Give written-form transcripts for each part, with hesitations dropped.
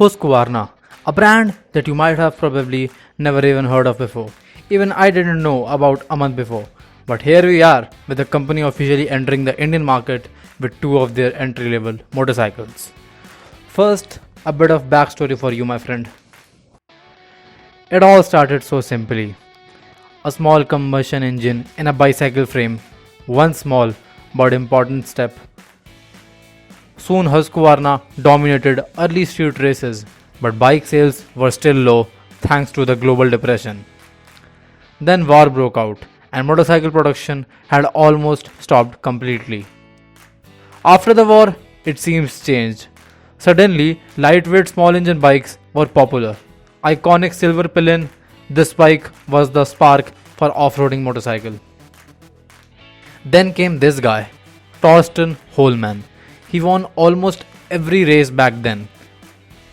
Husqvarna, a brand that you might have probably never even heard of before. Even I didn't know about a month before. But here we are with the company officially entering the Indian market with two of their entry level motorcycles. First, a bit of backstory for you, my friend. It all started so simply: a small combustion engine in a bicycle frame, one small but important step. Soon Husqvarna dominated early street races, but bike sales were still low thanks to the global depression. Then war broke out and motorcycle production had almost stopped completely. After the war, it seems changed. Suddenly, lightweight small engine bikes were popular. Iconic silver pillion, this bike was the spark for off-roading motorcycle. Then came this guy, Torsten Holman. He won almost every race back then.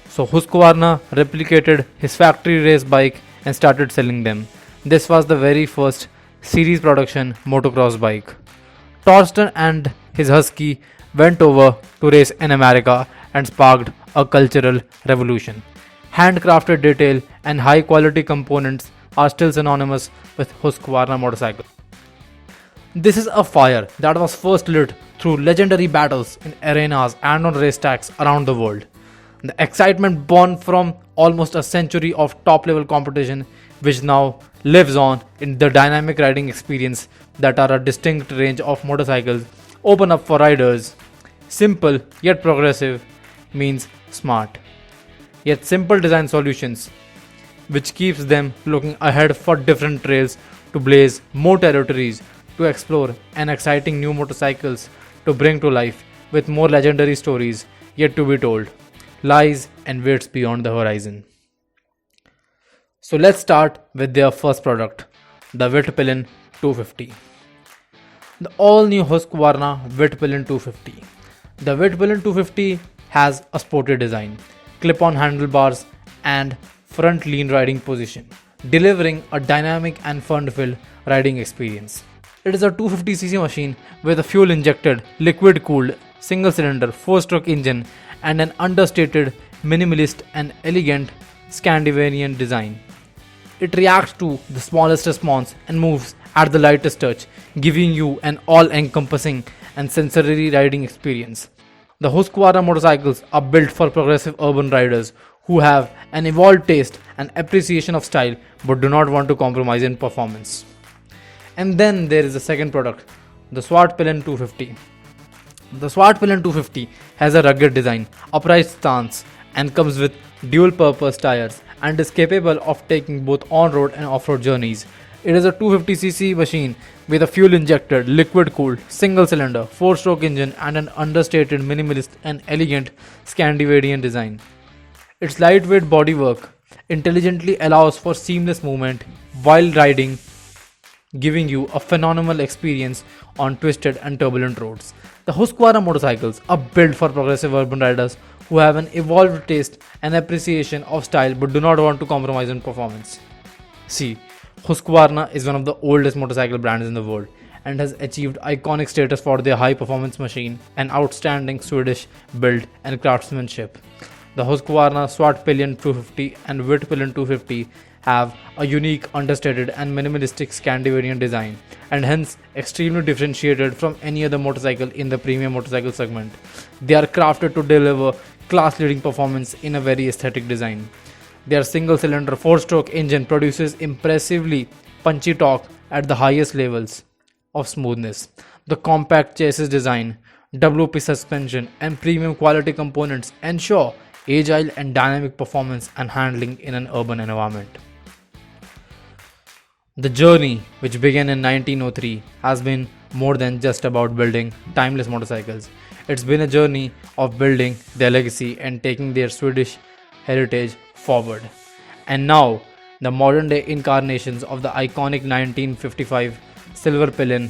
So Husqvarna replicated his factory race bike and started selling them. This was the very first series production motocross bike. Torsten and his Husky went over to race in America and sparked a cultural revolution. Handcrafted detail and high quality components are still synonymous with Husqvarna motorcycle. This is a fire that was first lit through legendary battles in arenas and on racetracks around the world. The excitement born from almost a century of top level competition, which now lives on in the dynamic riding experience that are a distinct range of motorcycles open up for riders. Simple yet progressive means smart, yet simple design solutions, which keeps them looking ahead for different trails to blaze more territories, to explore and exciting new motorcycles to bring to life with more legendary stories yet to be told, lies and waits beyond the horizon. So let's start with their first product, the Vitpillion 250. The all-new Husqvarna Vitpillion 250. The Vitpillion 250 has a sporty design, clip-on handlebars and front lean riding position, delivering a dynamic and fun-filled riding experience. It is a 250cc machine with a fuel-injected, liquid-cooled, single-cylinder 4-stroke engine and an understated, minimalist and elegant Scandinavian design. It reacts to the smallest response and moves at the lightest touch, giving you an all-encompassing and sensory riding experience. The Husqvarna motorcycles are built for progressive urban riders who have an evolved taste and appreciation of style but do not want to compromise in performance. And then there is the second product, the Swart Pillion 250. The Swart Pillion 250 has a rugged design, upright stance, and comes with dual purpose tires and is capable of taking both on-road and off-road journeys. It is a 250cc machine with a fuel-injected, liquid-cooled, single-cylinder, 4-stroke engine and an understated, minimalist and elegant Scandinavian design. Its lightweight bodywork intelligently allows for seamless movement while riding, giving you a phenomenal experience on twisted and turbulent roads. The Husqvarna motorcycles are built for progressive urban riders who have an evolved taste and appreciation of style but do not want to compromise on performance. See, Husqvarna is one of the oldest motorcycle brands in the world and has achieved iconic status for their high performance machine and outstanding Swedish build and craftsmanship. The Husqvarna Swart Pillion 250 and Vitpillion 250 have a unique, understated and minimalistic Scandinavian design and hence extremely differentiated from any other motorcycle in the premium motorcycle segment. They are crafted to deliver class-leading performance in a very aesthetic design. Their single-cylinder 4-stroke engine produces impressively punchy torque at the highest levels of smoothness. The compact chassis design, WP suspension and premium quality components ensure agile and dynamic performance and handling in an urban environment. The journey, which began in 1903, has been more than just about building timeless motorcycles. It's been a journey of building their legacy and taking their Swedish heritage forward. And now, the modern day incarnations of the iconic 1955 Silver Pillion,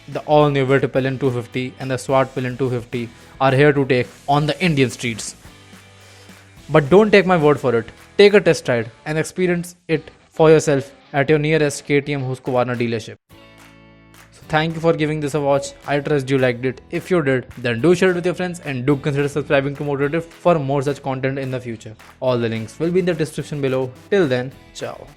the all new Vitpillion 250 and the Swart Pillion 250 are here to take on the Indian streets. But don't take my word for it. Take a test ride and experience it for yourself at your nearest KTM Husqvarna dealership. So thank you for giving this a watch. I trust you liked it. If you did, then do share it with your friends and do consider subscribing to Motivative for more such content in the future. All the links will be in the description below. Till then, ciao.